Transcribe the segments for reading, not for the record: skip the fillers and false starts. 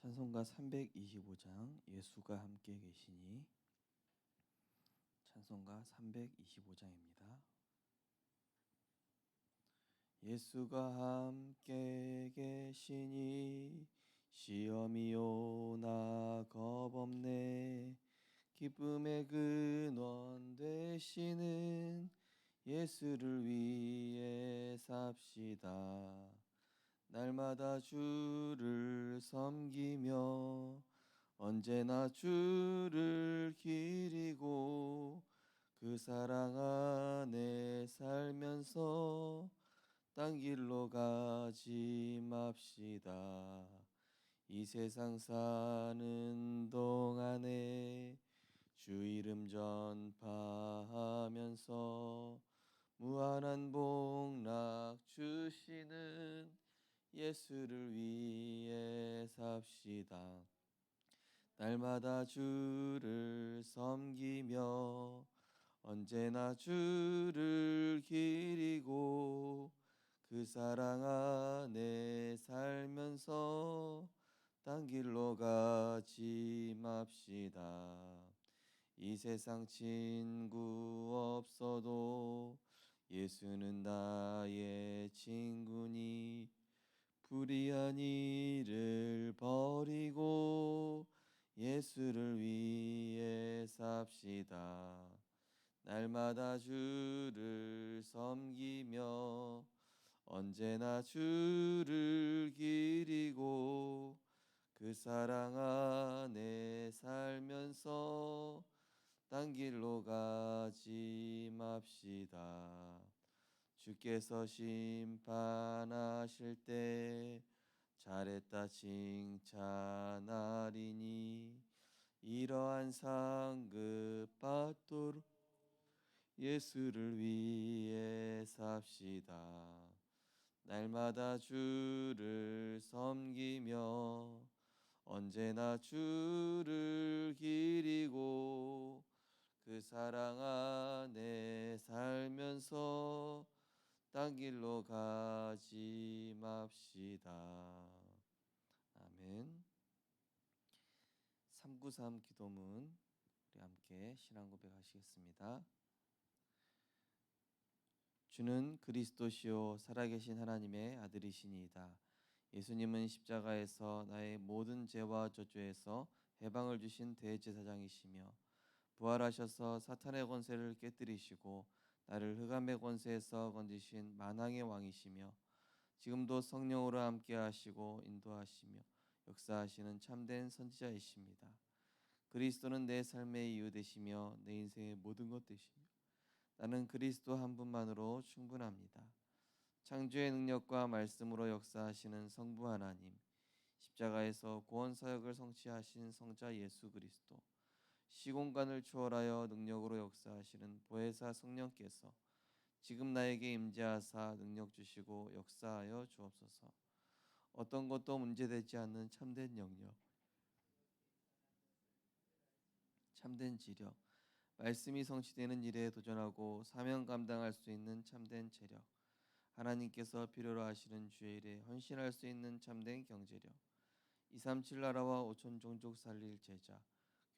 찬송가 325장 예수가 함께 계시니. 찬송가 325장입니다. 예수가 함께 계시니 시험이 오나 겁없네. 기쁨의 근원 되시는 예수를 위해 삽시다. 날마다 주를 섬기며 언제나 주를 기리고 그 사랑 안에 살면서 딴 길로 가지 맙시다. 이 세상 사는 동안에 주 이름 전파하면서 무한한 복락 주시는 예수를 위해 삽시다. 날마다 주를 섬기며 언제나 주를 기리고 그 사랑 안에 살면서 딴 길로 가지 맙시다. 이 세상 친구 없어도 예수는 나의 친구니 불의한 일을 버리고 예수를 위해 삽시다. 날마다 주를 섬기며 언제나 주를 기리고 그 사랑 안에 살면서 딴 길로 가지 맙시다. 주께서 심판하실 때 잘했다 칭찬하리니 이러한 상급 받도록 예수를 위해 삽시다. 날마다 주를 섬기며 언제나 주를 기리고 그 사랑 안에 살면서 딴 길로 가지 맙시다. 아멘. 393 기도문 우리 함께 신앙 고백하시겠습니다. 주는 그리스도시요 살아계신 하나님의 아들이시니이다. 예수님은 십자가에서 나의 모든 죄와 저주에서 해방을 주신 대제사장이시며 부활하셔서 사탄의 권세를 깨뜨리시고 나를 흑암의 권세에서 건지신 만왕의 왕이시며 지금도 성령으로 함께 하시고 인도하시며 역사하시는 참된 선지자이십니다. 그리스도는 내 삶의 이유 되시며 내 인생의 모든 것 되시며 나는 그리스도 한 분만으로 충분합니다. 창조의 능력과 말씀으로 역사하시는 성부 하나님, 십자가에서 구원 사역을 성취하신 성자 예수 그리스도, 시공간을 초월하여 능력으로 역사하시는 보혜사 성령께서 지금 나에게 임재하사 능력 주시고 역사하여 주옵소서. 어떤 것도 문제되지 않는 참된 영역, 참된 지력, 말씀이 성취되는 일에 도전하고 사명 감당할 수 있는 참된 체력, 하나님께서 필요로 하시는 주의 일에 헌신할 수 있는 참된 경제력, 237 나라와 5천 종족 살릴 제자,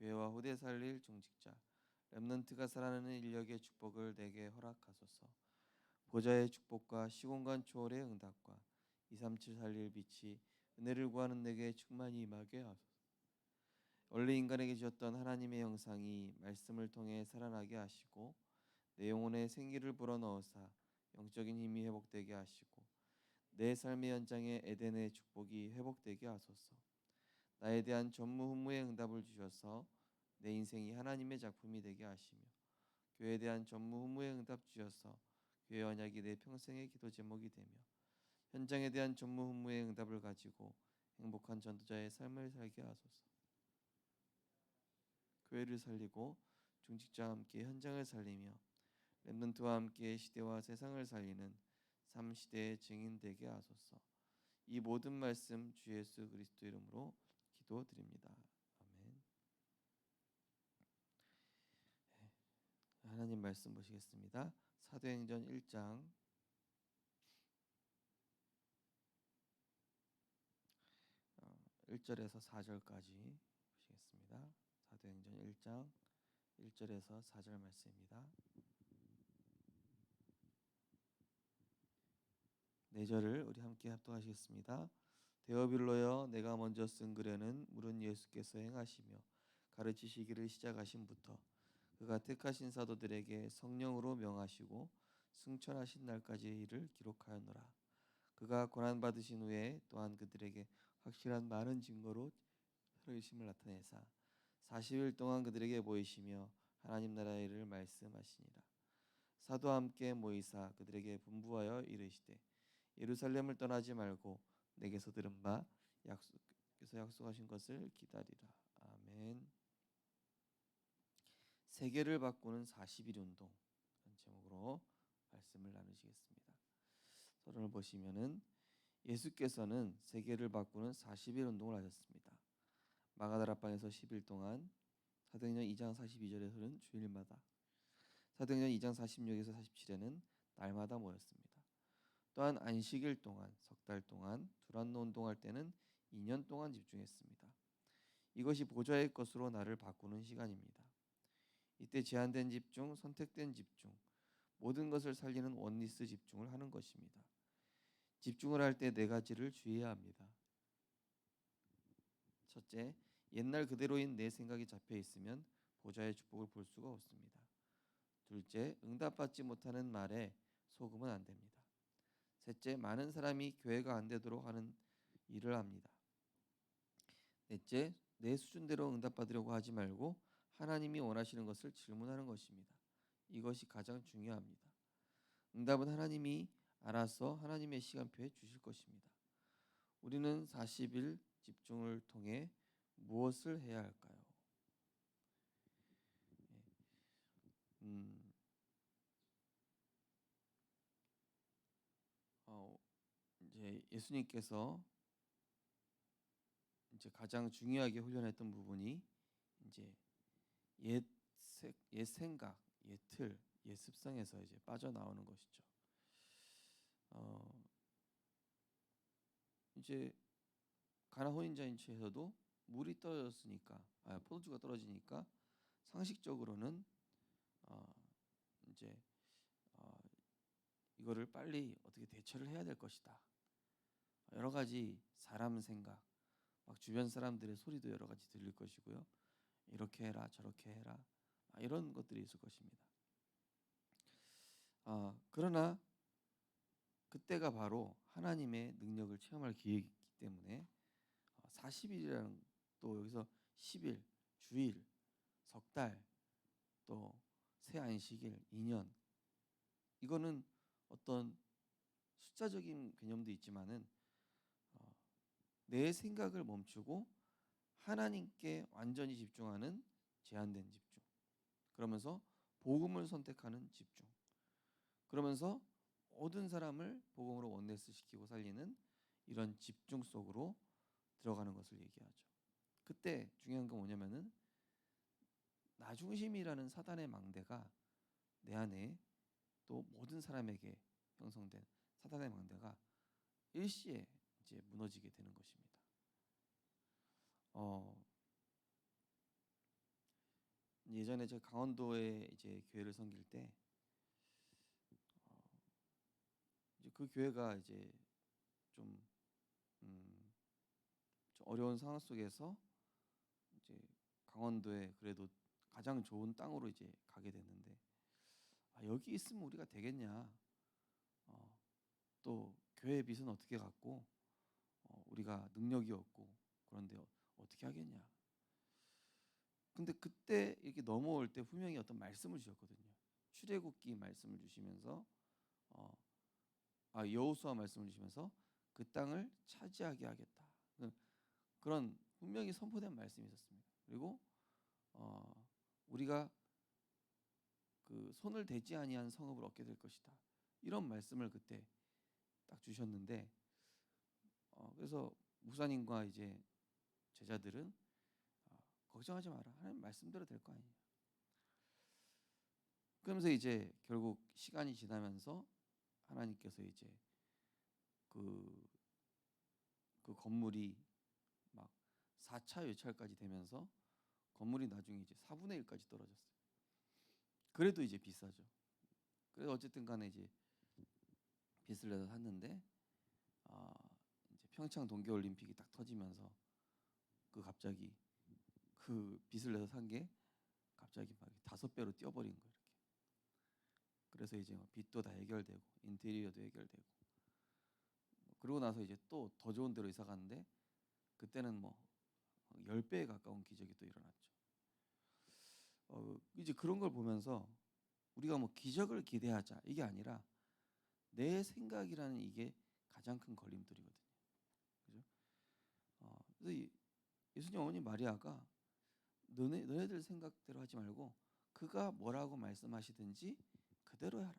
교회와 후대 살릴 중직자, 렘넌트가 살아나는 인력의 축복을 내게 허락하소서. 보좌의 축복과 시공간 초월의 응답과 237 살릴 빛이 은혜를 구하는 내게 충만히 임하게 하소서. 원래 인간에게 주셨던 하나님의 형상이 말씀을 통해 살아나게 하시고 내 영혼에 생기를 불어넣으사 영적인 힘이 회복되게 하시고 내 삶의 현장에 에덴의 축복이 회복되게 하소서. 나에 대한 전무후무의 응답을 주셔서 내 인생이 하나님의 작품이 되게 하시며 교회에 대한 전무후무의 응답 주셔서 교회 언약이 내 평생의 기도 제목이 되며 현장에 대한 전무후무의 응답을 가지고 행복한 전도자의 삶을 살게 하소서. 교회를 살리고 중직자와 함께 현장을 살리며 렘넌트와 함께 시대와 세상을 살리는 3시대의 증인 되게 하소서. 이 모든 말씀 주 예수 그리스도 이름으로 기도드립니다. 아멘. 하나님 말씀 보시겠습니다. 사도행전 1장 1절에서 4절까지 보시겠습니다. 사도행전 1장 1절에서 4절 말씀입니다. 4절을 우리 함께 합독하시겠습니다. 데오빌로여, 내가 먼저 쓴 글에는 물은 예수께서 행하시며 가르치시기를 시작하신부터 그가 택하신 사도들에게 성령으로 명하시고 승천하신 날까지의 일을 기록하였노라. 그가 고난 받으신 후에 또한 그들에게 확실한 많은 증거로 살아계심을 나타내사 40일 동안 그들에게 보이시며 하나님 나라의 일을 말씀하시니라. 사도와 함께 모이사 그들에게 분부하여 이르시되 예루살렘을 떠나지 말고 내게서 들은 바 약속께서 약속하신 것을 기다리라. 아멘. 세계를 바꾸는 40일 운동 제목으로 말씀을 나누시겠습니다. 서론을 보시면은 예수께서는 세계를 바꾸는 40일 운동을 하셨습니다. 마가다락방에서 10일 동안, 사도행전 2장 42절에서는 주일마다, 사도행전 2장 46에서 47에는 날마다 모였습니다. 또한 안식일 동안, 석 달 동안, 두란노 운동할 때는 2년 동안 집중했습니다. 이것이 보좌의 것으로 나를 바꾸는 시간입니다. 이때 제한된 집중, 선택된 집중, 모든 것을 살리는 원리스 집중을 하는 것입니다. 집중을 할 때 4가지를 주의해야 합니다. 첫째, 옛날 그대로인 내 생각이 잡혀 있으면 보좌의 축복을 볼 수가 없습니다. 둘째, 응답받지 못하는 말에 속으면 안 됩니다. 셋째, 많은 사람이 교회가 안 되도록 하는 일을 합니다. 넷째, 내 수준대로 응답받으려고 하지 말고 하나님이 원하시는 것을 질문하는 것입니다. 이것이 가장 중요합니다. 응답은 하나님이 알아서 하나님의 시간표에 주실 것입니다. 우리는 40일 집중을 통해 무엇을 해야 할까요? 이제 예수님께서 이제 가장 중요하게 훈련했던 부분이 이제 옛 생각, 옛 틀, 옛 습성에서 이제 빠져나오는 것이죠. 이제 가나 혼인잔치에서도 물이 떨어졌으니까, 포도주가 떨어지니까 상식적으로는 이제 이거를 빨리 어떻게 대처를 해야 될 것이다. 여러 가지 사람 생각, 막 주변 사람들의 소리도 여러 가지 들릴 것이고요. 이렇게 해라, 저렇게 해라, 이런 것들이 있을 것입니다. 그러나 그때가 바로 하나님의 능력을 체험할 기회이기 때문에 40일이라는 또 여기서 10일, 주일, 석 달, 또 새 안식일, 2년 이거는 어떤 숫자적인 개념도 있지만은 내 생각을 멈추고 하나님께 완전히 집중하는 제한된 집중. 그러면서 복음을 선택하는 집중. 그러면서 모든 사람을 복음으로 원네스 시키고 살리는 이런 집중 속으로 들어가는 것을 얘기하죠. 그때 중요한 건 뭐냐면은 나 중심이라는 사단의 망대가 내 안에 또 모든 사람에게 형성된 사단의 망대가 일시에 이제 무너지게 되는 것입니다. 예전에 저 강원도에 이제 교회를 섬길 때 이제 그 교회가 이제 좀 어려운 상황 속에서 이제 강원도에 그래도 가장 좋은 땅으로 이제 가게 됐는데 여기 있으면 우리가 되겠냐? 또 교회 빚은 어떻게 갚고 우리가 능력이 없고 그런데 어떻게 하겠냐? 근데 그때 이렇게 넘어올 때 분명히 어떤 말씀을 주셨거든요. 출애굽기 말씀을 주시면서 여호수아 말씀을 주시면서 그 땅을 차지하게 하겠다. 그런 분명히 선포된 말씀이 있었습니다. 그리고 우리가 그 손을 대지 아니한 성읍을 얻게 될 것이다. 이런 말씀을 그때 딱 주셨는데 그래서 목사님과 이제 제자들은 걱정하지 마라. 하나님 말씀대로 될 거 아니냐. 그러면서 이제 결국 시간이 지나면서 하나님께서 이제 그 건물이 막 4차 유찰까지 되면서 건물이 나중에 이제 4분의 1까지 떨어졌어요. 그래도 이제 비싸죠. 그래서 어쨌든 간에 이제 빚을 내서 샀는데 이제 평창 동계올림픽이 딱 터지면서 갑자기 그 빚을 내서 산 게 갑자기 막 5배로 뛰어버린 거예요. 이렇게. 그래서 이제 빚도 다 해결되고 인테리어도 해결되고 그러고 나서 이제 또 더 좋은 데로 이사 갔는데 그때는 뭐 10배에 가까운 기적이 또 일어났죠. 이제 그런 걸 보면서 우리가 뭐 기적을 기대하자 이게 아니라 내 생각이라는 이게 가장 큰 걸림돌이거든요. 그죠? 그래서 예수님 어머니 마리아가 너네들 생각대로 하지 말고 그가 뭐라고 말씀하시든지 그대로 하라.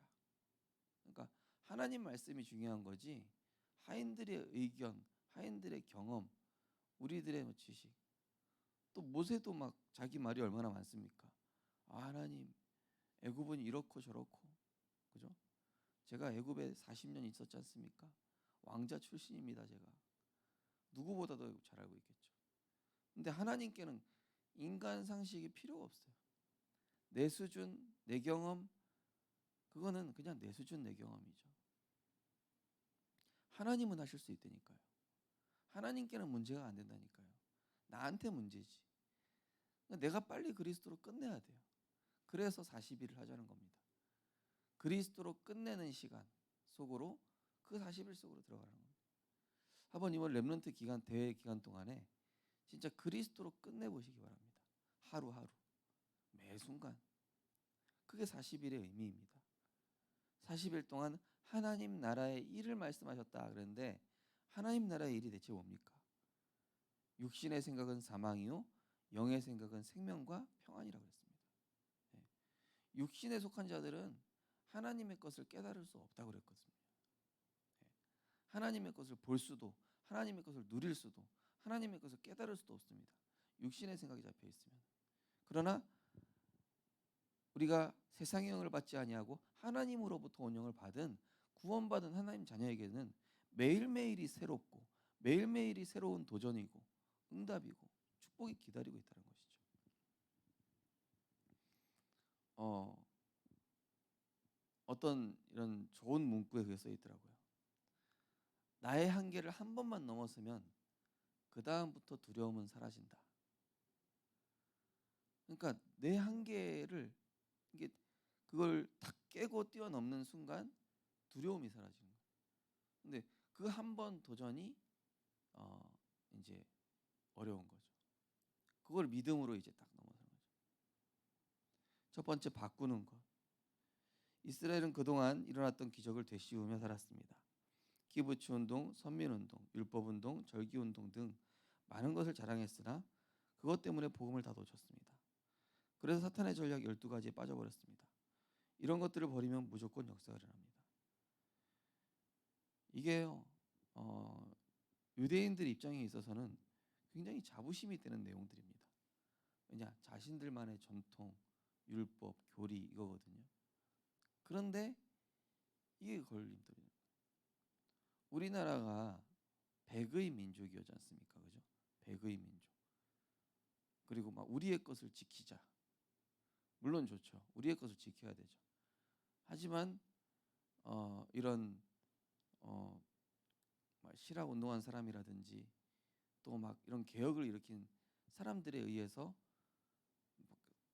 그러니까 하나님 말씀이 중요한 거지 하인들의 의견, 하인들의 경험, 우리들의 지식. 또 모세도 막 자기 말이 얼마나 많습니까? 하나님 애굽은 이렇고 저렇고 그죠? 제가 애굽에 40년 있었지 않습니까? 왕자 출신입니다. 제가 누구보다도 잘 알고 있겠죠. 근데 하나님께는 인간 상식이 필요가 없어요. 내 수준, 내 경험 그거는 그냥 내 수준, 내 경험이죠. 하나님은 하실 수 있다니까요. 하나님께는 문제가 안 된다니까요. 나한테 문제지. 내가 빨리 그리스도로 끝내야 돼요. 그래서 40일을 하자는 겁니다. 그리스도로 끝내는 시간 속으로 그 40일 속으로 들어가는 겁니다. 한번 이번 렘넌트 기간 대회 기간 동안에 진짜 그리스도로 끝내보시기 바랍니다. 하루하루 매 순간 그게 40일의 의미입니다. 40일 동안 하나님 나라의 일을 말씀하셨다 그랬는데 하나님 나라의 일이 대체 뭡니까? 육신의 생각은 사망이요 영의 생각은 생명과 평안이라고 했습니다. 육신에 속한 자들은 하나님의 것을 깨달을 수 없다고 그랬거든요. 하나님의 것을 볼 수도 하나님의 것을 누릴 수도 하나님의 것을 깨달을 수도 없습니다. 육신의 생각이 잡혀 있으면. 그러나 우리가 세상의 영을 받지 아니하고 하나님으로부터 온 영을 받은 구원받은 하나님 자녀에게는 매일매일이 새롭고 매일매일이 새로운 도전이고 응답이고 축복이 기다리고 있다는 것이죠. 어떤 이런 좋은 문구에 그게 써 있더라고요. 나의 한계를 한 번만 넘었으면 그 다음부터 두려움은 사라진다. 그러니까 내 한계를 이게 그걸 탁 깨고 뛰어넘는 순간 두려움이 사라지는 거예요. 근데 그 한 번 도전이 이제 어려운 거죠. 그걸 믿음으로 이제 딱 넘어서는 거죠. 첫 번째 바꾸는 것. 이스라엘은 그동안 일어났던 기적을 되씌우며 살았습니다. 키부츠 운동, 선민 운동, 율법 운동, 절기 운동 등 많은 것을 자랑했으나 그것 때문에 복음을 다 놓쳤습니다. 그래서 사탄의 전략 12가지에 빠져버렸습니다. 이런 것들을 버리면 무조건 역사가 일어납니다. 이게요. 유대인들 입장에 있어서는 굉장히 자부심이 되는 내용들입니다. 왜냐? 자신들만의 전통, 율법, 교리 이거거든요. 그런데 이게 걸림돌이에요. 우리나라가 백의 민족이었지 않습니까? 그죠? 백의 민족. 그리고 막 우리의 것을 지키자. 물론 좋죠. 우리의 것을 지켜야 되죠. 하지만 이런 막 실학 운동한 사람이라든지 또 막 이런 개혁을 일으킨 사람들에 의해서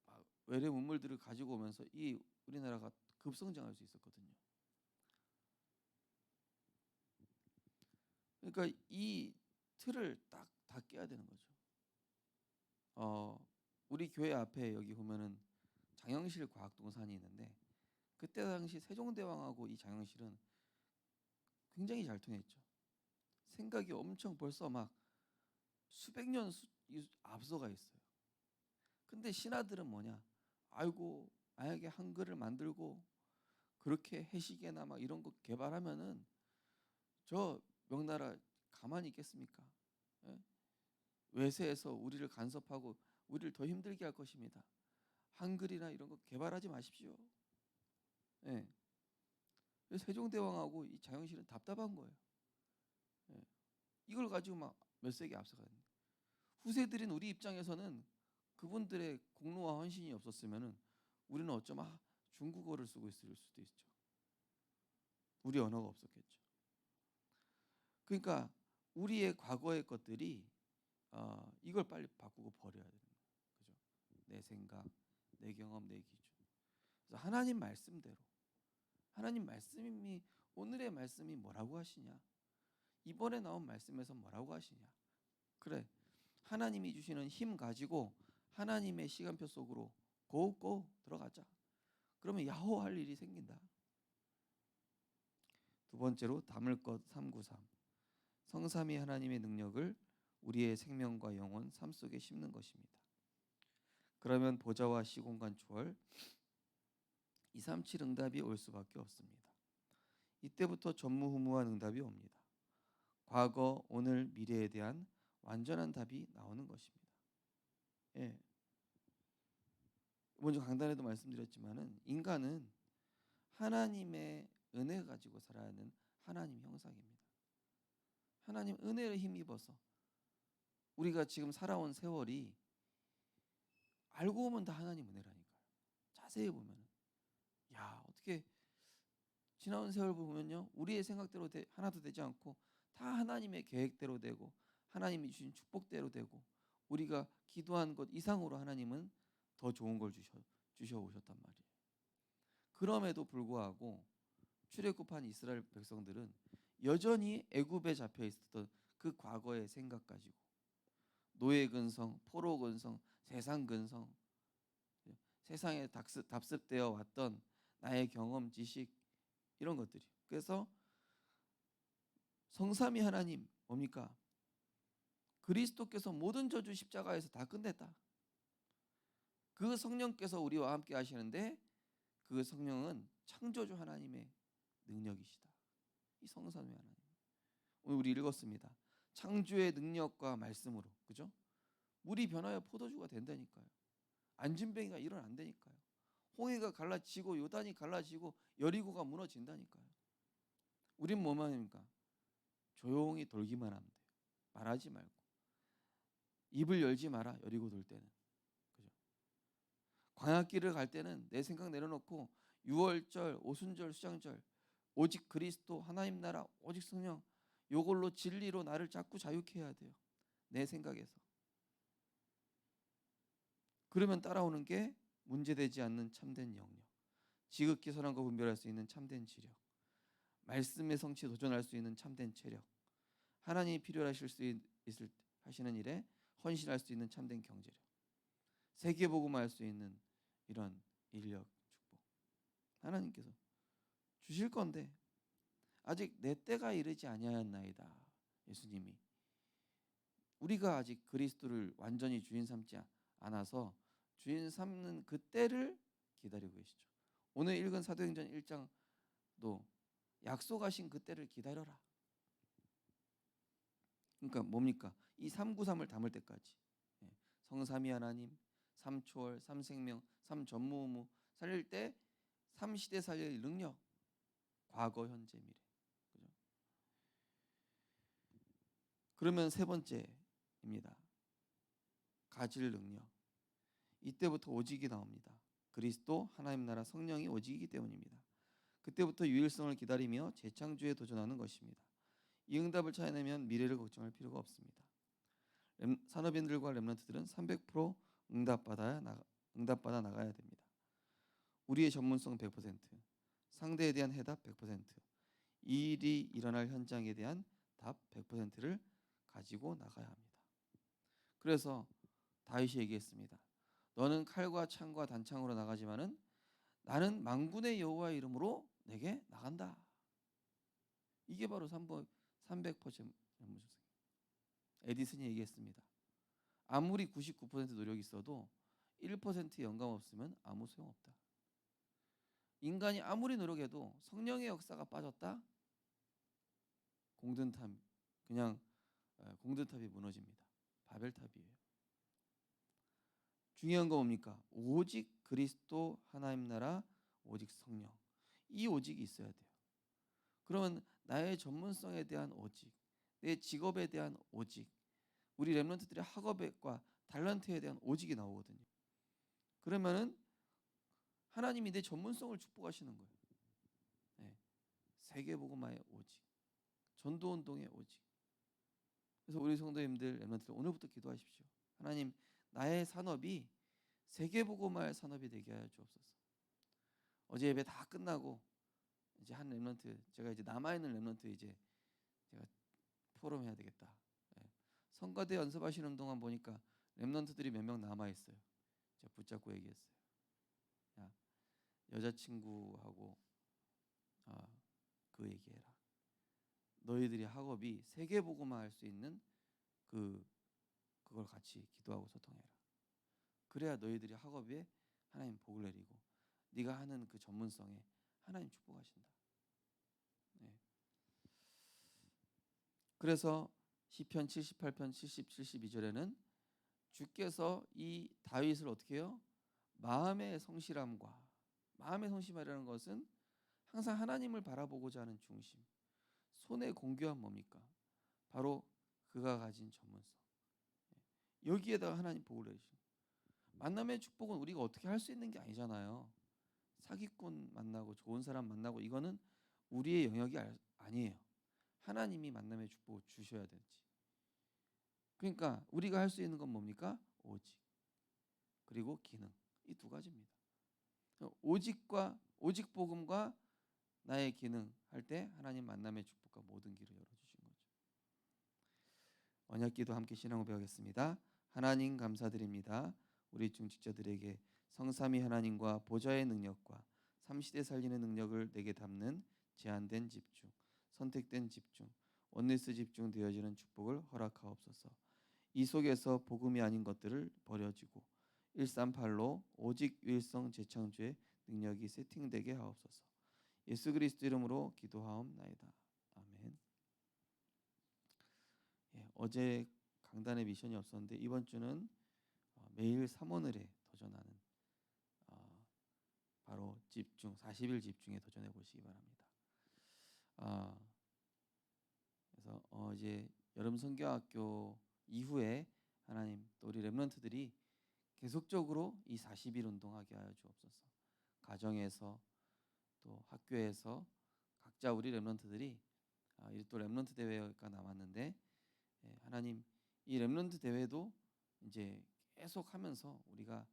막 외래 문물들을 가지고 오면서 이 우리나라가 급성장할 수 있었거든요. 그러니까 이 틀을 딱 다 깨야 되는 거죠. 우리 교회 앞에 여기 보면은 장영실 과학동산이 있는데 그때 당시 세종대왕하고 이 장영실은 굉장히 잘 통했죠. 생각이 엄청 벌써 막 수백 년 앞서가 있어요. 근데 신하들은 뭐냐? 아이고 만약에 한글을 만들고 그렇게 해시계나 막 이런 거 개발하면은 저 명나라 가만히 있겠습니까? 예? 외세에서 우리를 간섭하고 우리를 더 힘들게 할 것입니다. 한글이나 이런 거 개발하지 마십시오. 예. 세종대왕하고 이 장영실은 답답한 거예요. 예. 이걸 가지고 막 몇 세기 앞서가는. 후세들인 우리 입장에서는 그분들의 공로와 헌신이 없었으면은 우리는 어쩌면 중국어를 쓰고 있을 수도 있죠. 우리 언어가 없었겠죠. 그러니까 우리의 과거의 것들이 이걸 빨리 바꾸고 버려야 되는 거예요. 그죠? 내 생각, 내 경험, 내 기준. 그래서 하나님 말씀대로 하나님 말씀이 오늘의 말씀이 뭐라고 하시냐? 이번에 나온 말씀에서 뭐라고 하시냐? 그래. 하나님이 주시는 힘 가지고 하나님의 시간표 속으로 고고 들어가자. 그러면 야호 할 일이 생긴다. 두 번째로 담을 것 393. 성삼위 하나님의 능력을 우리의 생명과 영혼, 삶 속에 심는 것입니다. 그러면 보좌와 시공간 초월 237 응답이 올 수밖에 없습니다. 이때부터 전무후무한 응답이 옵니다. 과거, 오늘, 미래에 대한 완전한 답이 나오는 것입니다. 예. 먼저 강단에도 말씀드렸지만은 인간은 하나님의 은혜 가지고 살아야 하는 하나님 형상입니다. 하나님 은혜를 힘입어서 우리가 지금 살아온 세월이 알고 보면 다 하나님 은혜라니까요. 자세히 보면은 야 어떻게 지나온 세월 보면요 우리의 생각대로 하나도 되지 않고 다 하나님의 계획대로 되고 하나님이 주신 축복대로 되고 우리가 기도한 것 이상으로 하나님은 더 좋은 걸 주셔 오셨단 말이에요. 그럼에도 불구하고 출애굽한 이스라엘 백성들은 여전히 애굽에 잡혀 있었던 그 과거의 생각 가지고 노예 근성, 포로 근성, 세상 근성, 세상에 답습되어 왔던 나의 경험, 지식 이런 것들이. 그래서 성삼위 하나님 뭡니까? 그리스도께서 모든 저주 십자가에서 다 끝냈다. 그 성령께서 우리와 함께 하시는데 그 성령은 창조주 하나님의 능력이시다. 이 성삼위 하나님. 오늘 우리 읽었습니다. 창조의 능력과 말씀으로, 그죠? 물이 변하여 포도주가 된다니까요. 안진뱅이가 일어난다니까요. 홍해가 갈라지고 요단이 갈라지고 여리고가 무너진다니까요. 우린 뭐만 합니까? 조용히 돌기만 하면 돼요. 말하지 말고 입을 열지 마라. 여리고 돌 때는, 그죠? 광야길을 갈 때는 내 생각 내려놓고 유월절, 오순절, 수장절 오직 그리스도 하나님 나라 오직 성령 요걸로 진리로 나를 자꾸 자유케 해야 돼요. 내 생각에서. 그러면 따라오는 게 문제되지 않는 참된 영역, 지극히 선한과 분별할 수 있는 참된 지력, 말씀의 성취에 도전할 수 있는 참된 체력, 하나님이 필요하실 수 있을 하시는 일에 헌신할 수 있는 참된 경제력, 세계복음화 할 수 있는 이런 인력, 축복 하나님께서 주실 건데 아직 내 때가 이르지 아니하였나이다. 예수님이 우리가 아직 그리스도를 완전히 주인 삼지 않아서 주인 삼는 그 때를 기다리고 계시죠. 오늘 읽은 사도행전 1장도 약속하신 그 때를 기다려라. 그러니까 뭡니까? 이 393을 담을 때까지 성삼위 하나님, 삼초월, 삼생명, 삼전무후무 살릴 때 삼시대 살릴 능력, 과거, 현재, 미래. 그죠? 그러면 세 번째입니다. 가질 능력. 이때부터 오직이 나옵니다. 그리스도, 하나님 나라, 성령이 오직이기 때문입니다. 그때부터 유일성을 기다리며 재창조에 도전하는 것입니다. 이 응답을 찾아내면 미래를 걱정할 필요가 없습니다. 산업인들과 렘넌트들은 300% 응답받아 나가야 됩니다. 우리의 전문성 100%, 상대에 대한 해답 100%, 이 일이 일어날 현장에 대한 답 100%를 가지고 나가야 합니다. 그래서 다윗이 얘기했습니다. 너는 칼과 창과 단창으로 나가지만은 나는 만군의 여호와의 이름으로 내게 나간다. 이게 바로 300% 전문성. 에디슨이 얘기했습니다. 아무리 99% 노력이 있어도 1% 영감 없으면 아무 소용없다. 인간이 아무리 노력해도 성령의 역사가 빠졌다? 그냥 공든탑이 무너집니다. 바벨탑이에요. 중요한 거 뭡니까? 오직 그리스도 하나님 나라 오직 성령. 이 오직이 있어야 돼요. 그러면 나의 전문성에 대한 오직, 내 직업에 대한 오직, 우리 렘넌트들의 학업과 달란트에 대한 오직이 나오거든요. 그러면은 하나님이 내 전문성을 축복하시는 거예요. 네. 세계복음화의 오직, 전도운동의 오직. 그래서 우리 성도님들, 렘넌트들 오늘부터 기도하십시오. 하나님, 나의 산업이 세계복음화의 산업이 되게 하여 주옵소서. 어제 예배 다 끝나고 이제 한 렘넌트, 제가 이제 남아 있는 렘넌트 이제 제가 포럼 해야 되겠다. 예. 성가대 연습하시는 동안 보니까 렘넌트들이 몇 명 남아 있어요. 제가 붙잡고 얘기했어요. 야, 여자친구하고 그 얘기해라. 너희들이 학업이 세계복음화 할 수 있는 그걸 같이 기도하고 소통해라. 그래야 너희들이 학업에 하나님 복을 내리고 네가 하는 그 전문성에 하나님 축복하신다. 네. 그래서 시편 78편 70, 72절에는 주께서 이 다윗을 어떻게 해요? 마음의 성실함이라는 것은 항상 하나님을 바라보고자 하는 중심. 손의 공교한 뭡니까? 바로 그가 가진 전문성. 여기에다가 하나님 복을 내리시는. 만남의 축복은 우리가 어떻게 할 수 있는 게 아니잖아요. 사기꾼 만나고 좋은 사람 만나고 이거는 우리의 영역이 아니에요. 하나님이 만남의 축복을 주셔야 되지. 그러니까 우리가 할 수 있는 건 뭡니까? 오직 그리고 기능, 이 두 가지입니다. 오직 복음과 나의 기능 할 때 하나님 만남의 축복과 모든 길을 열어주신 거죠. 언약기도 함께 신앙을 배우겠습니다. 하나님 감사드립니다. 우리 중직자들에게 성삼위 하나님과 보좌의 능력과 삼시대 살리는 능력을 내게 담는 제한된 집중, 선택된 집중, 원리스 집중 되어지는 축복을 허락하옵소서. 이 속에서 복음이 아닌 것들을 버려지고 138로 오직 유일성 재창조의 능력이 세팅되게 하옵소서. 예수 그리스도 이름으로 기도하옵나이다. 아멘. 예, 어제 강단에 미션이 없었는데 이번 주는 매일 삼원을에 도전하는 바로 집중 40일 집중에 도전해 보시기 바랍니다. 그래서 이제 여름 선교학교 이후에 하나님 또 우리 렘넌트들이 계속적으로 이 40일 운동하게 하여 주옵소서. 가정에서 또 학교에서 각자 우리 렘넌트들이 또 렘넌트 대회가 남았는데 하나님 이 렘넌트 대회도 이제 계속 하면서 우리가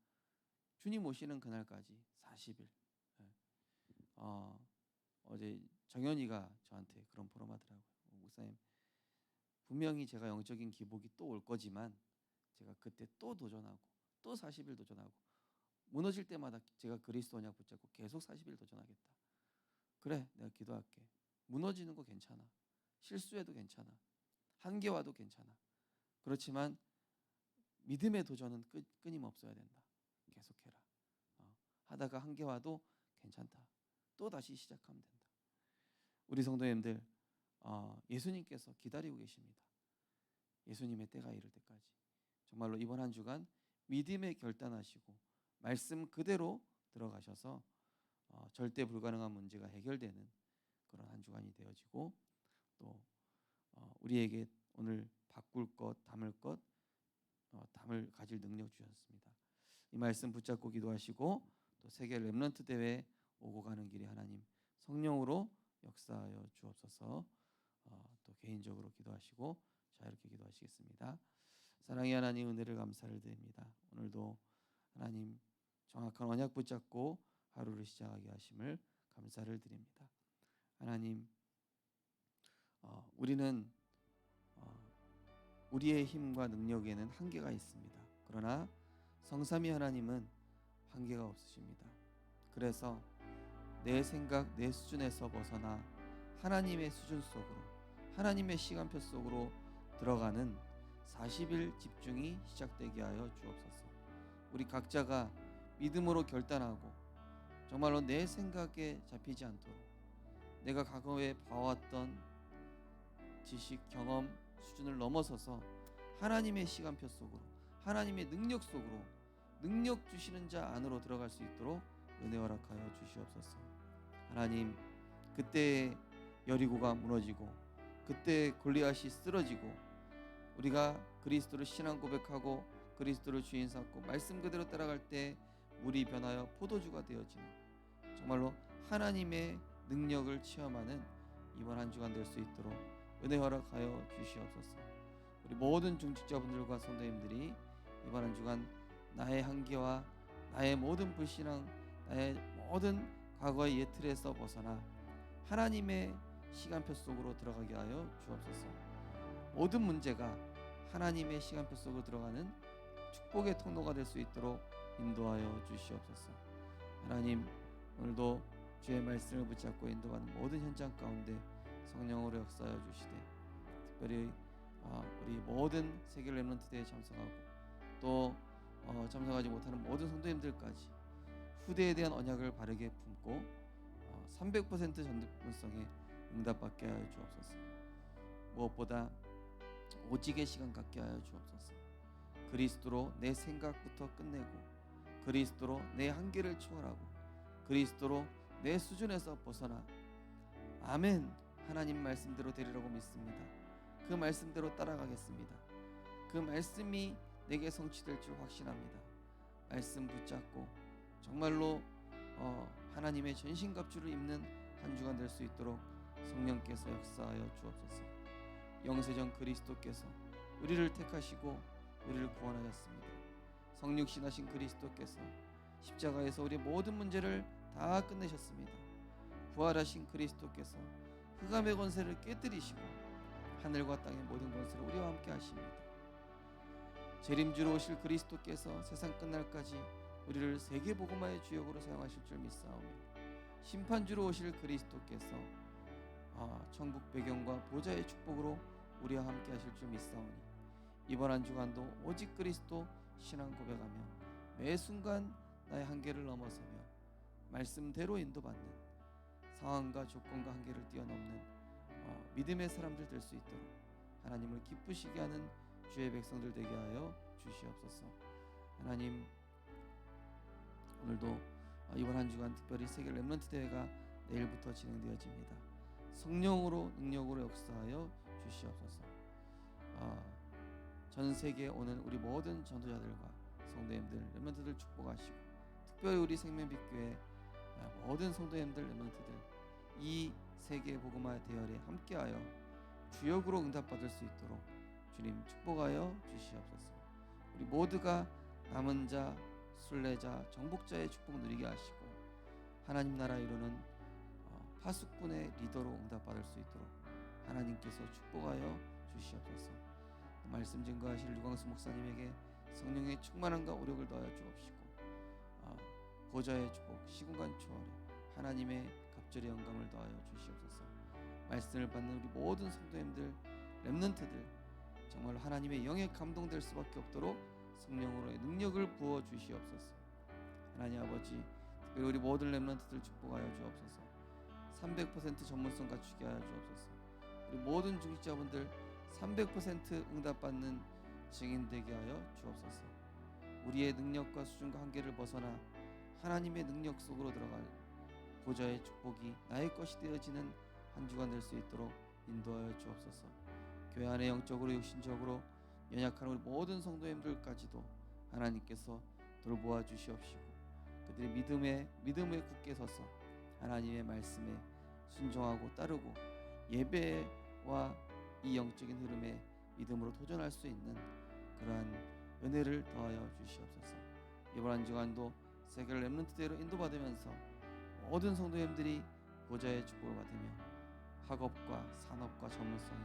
주님 오시는 그날까지 40일. 어제 정현이가 저한테 그런 포럼하더라고요. 목사님 분명히 제가 영적인 기복이 또 올 거지만 제가 그때 또 도전하고 또 40일 도전하고 무너질 때마다 제가 그리스도 언약 붙잡고 계속 40일 도전하겠다. 그래, 내가 기도할게. 무너지는 거 괜찮아. 실수해도 괜찮아. 한계 와도 괜찮아. 그렇지만 믿음의 도전은 끊임없어야 된다. 계속해라. 하다가 한계 와도 괜찮다. 또 다시 시작하면 된다. 우리 성도님들 예수님께서 기다리고 계십니다. 예수님의 때가 이를 때까지 정말로 이번 한 주간 믿음에 결단하시고 말씀 그대로 들어가셔서 절대 불가능한 문제가 해결되는 그런 한 주간이 되어지고 또 우리에게 오늘 바꿀 것, 담을 것, 담을 가질 능력 주셨습니다. 이 말씀 붙잡고 기도하시고 또 세계 렘넌트 대회 오고 가는 길에 하나님 성령으로 역사하여 주옵소서. 또 개인적으로 기도하시고 자유롭게 기도하시겠습니다. 사랑의 하나님 은혜를 감사를 드립니다. 오늘도 하나님 정확한 언약 붙잡고 하루를 시작하게 하심을 감사를 드립니다. 하나님 우리는 우리의 힘과 능력에는 한계가 있습니다. 그러나 성삼위 하나님은 한계가 없으십니다. 그래서 내 생각, 내 수준에서 벗어나 하나님의 수준 속으로 하나님의 시간표 속으로 들어가는 40일 집중이 시작되게 하여 주옵소서. 우리 각자가 믿음으로 결단하고 정말로 내 생각에 잡히지 않도록 내가 과거에 봐왔던 지식, 경험 수준을 넘어서서 하나님의 시간표 속으로 하나님의 능력 속으로 능력 주시는 자 안으로 들어갈 수 있도록 은혜 허락하여 주시옵소서. 하나님 그때 여리고가 무너지고 그때 골리앗이 쓰러지고 우리가 그리스도를 신앙 고백하고 그리스도를 주인 삼고 말씀 그대로 따라갈 때 물이 변하여 포도주가 되어지는 정말로 하나님의 능력을 체험하는 이번 한 주간 될 수 있도록 은혜 허락하여 주시옵소서. 우리 모든 중직자분들과 성도님들이 이번 한 주간 나의 한계와 나의 모든 불신앙, 나의 모든 과거의 옛 틀에서 벗어나 하나님의 시간표 속으로 들어가게 하여 주옵소서. 모든 문제가 하나님의 시간표 속으로 들어가는 축복의 통로가 될 수 있도록 인도하여 주시옵소서. 하나님, 오늘도 주의 말씀을 붙잡고 인도하는 모든 현장 가운데 성령으로 역사하여 주시되, 특별히 우리 모든 세계 렘넌트대에 참석하고 또 참석하지 못하는 모든 성도님들까지 후대에 대한 언약을 바르게 품고 300% 전문성에 응답받게 하여 주옵소서. 무엇보다 오직의 시간 갖게 하여 주옵소서. 그리스도로 내 생각부터 끝내고 그리스도로 내 한계를 초월하고 그리스도로 내 수준에서 벗어나 아멘 하나님 말씀대로 되리라고 믿습니다. 그 말씀대로 따라가겠습니다. 그 말씀이 내게 성취될 줄 확신합니다. 말씀 붙잡고 정말로 하나님의 전신갑주를 입는 한 주간 될 수 있도록 성령께서 역사하여 주옵소서. 영세전 그리스도께서 우리를 택하시고 우리를 구원하셨습니다. 성육신하신 그리스도께서 십자가에서 우리의 모든 문제를 다 끝내셨습니다. 부활하신 그리스도께서 흑암의 권세를 깨뜨리시고 하늘과 땅의 모든 권세를 우리와 함께 하십니다. 재림주로 오실 그리스도께서 세상 끝날까지 우리를 세계복음화의 주역으로 사용하실 줄 믿사오며 심판주로 오실 그리스도께서 천국 배경과 보좌의 축복으로 우리와 함께 하실 줄 믿사오니 이번 한 주간도 오직 그리스도 신앙 고백하며 매 순간 나의 한계를 넘어서며 말씀대로 인도받는 상황과 조건과 한계를 뛰어넘는 믿음의 사람들 될 수 있도록 하나님을 기쁘시게 하는 주의 백성들 되게 하여 주시옵소서. 하나님, 오늘도 이번 한 주간 특별히 세계 렘넌트 대회가 내일부터 진행되어집니다. 성령으로 능력으로 역사하여 주시옵소서. 전 세계에 오는 우리 모든 전도자들과 성도님들, 렘넌트들 축복하시고 특별히 우리 생명빛교회 모든 성도님들, 렘넌트들 이 세계 복음화 대열에 함께하여 주역으로 응답받을 수 있도록 주님 축복하여 주시옵소서. 우리 모두가 남은 자, 순례자, 정복자의 축복 누리게 하시고 하나님 나라 이루는 파수꾼의 리더로 응답받을 수 있도록 하나님께서 축복하여 주시옵소서. 말씀 증거하실 류광수 목사님에게 성령의 충만함과 오력을 더하여 주옵시고 보좌의 축복, 시공간 초월에 하나님의 갑절의 영감을 더하여 주시옵소서. 말씀을 받는 우리 모든 성도님들, 렘넌트들 정말 하나님의 영에 감동될 수밖에 없도록 성령으로의 능력을 부어 주시옵소서. 하나님 아버지, 특별히 우리 모든 렘넌트들 축복하여 주옵소서. 300% 전문성 갖추게 하여 주옵소서. 우리 모든 중직자분들 300% 응답받는 증인 되게 하여 주옵소서. 우리의 능력과 수준과 한계를 벗어나 하나님의 능력 속으로 들어갈 보좌의 축복이 나의 것이 되어지는 한 주간 될 수 있도록 인도하여 주옵소서. 교회 안에 영적으로 육신적으로 연약한 우리 모든 성도님들까지도 하나님께서 돌보아 주시옵시고 그들의 믿음에 굳게 서서 하나님의 말씀에 순종하고 따르고 예배와 이 영적인 흐름에 믿음으로 도전할 수 있는 그러한 은혜를 더하여 주시옵소서. 이번 한 주간도 세계 렘넌트 대회로 인도받으면서 모든 성도님들이 보좌의 축복을 받으며 학업과 산업과 전문성이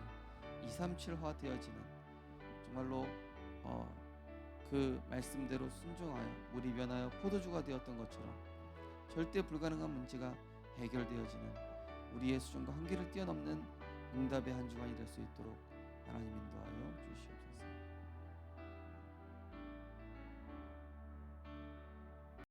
237화 되어지는 정말로 그 말씀대로 순종하여 물이 변하여 포도주가 되었던 것처럼 절대 불가능한 문제가 해결되어지는 우리의 수준과 한계를 뛰어넘는 응답의 한 주간이 될 수 있도록 하나님 인도하여 주시옵소서.